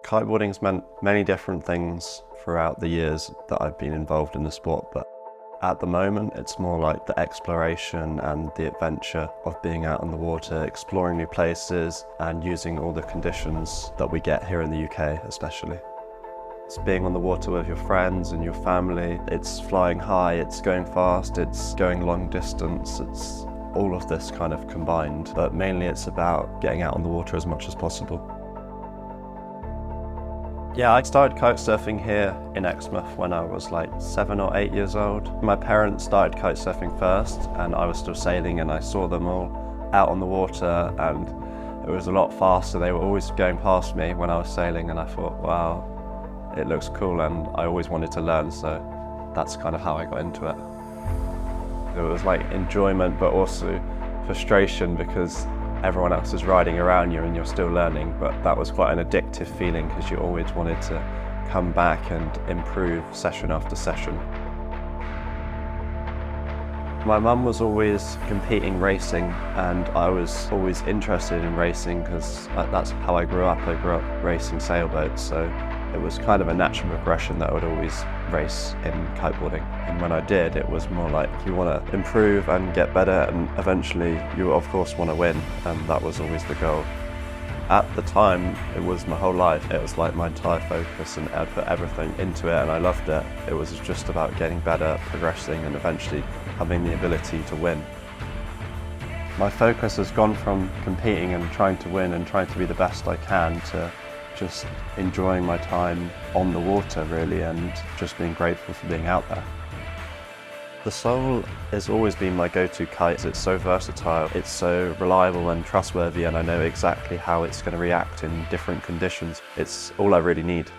Kiteboarding's meant many different things throughout the years that I've been involved in the sport, but at the moment it's more like the exploration and the adventure of being out on the water, exploring new places and using all the conditions that we get here in the UK especially. It's being on the water with your friends and your family, it's flying high, it's going fast, it's going long distance, it's all of this kind of combined, but mainly it's about getting out on the water as much as possible. Yeah, I started kite surfing here in Exmouth when I was like 7 or 8 years old. My parents started kite surfing first and I was still sailing, and I saw them all out on the water and it was a lot faster. They were always going past me when I was sailing, and I thought, wow, it looks cool, and I always wanted to learn, so that's kind of how I got into it. It was like enjoyment but also frustration because everyone else is riding around you and you're still learning, but that was quite an addictive feeling because you always wanted to come back and improve session after session. My mum was always competing racing, and I was always interested in racing because that's how I grew up. I grew up racing sailboats, so it was kind of a natural progression that I would always race in kiteboarding. And when I did, it was more like you want to improve and get better, and eventually you of course want to win, and that was always the goal. At the time, it was my whole life. It was like my entire focus, and I'd put everything into it and I loved it. It was just about getting better, progressing, and eventually having the ability to win. My focus has gone from competing and trying to win and trying to be the best I can to just enjoying my time on the water really, and just being grateful for being out there. The Soul has always been my go-to kite. It's so versatile, it's so reliable and trustworthy, and I know exactly how it's going to react in different conditions. It's all I really need.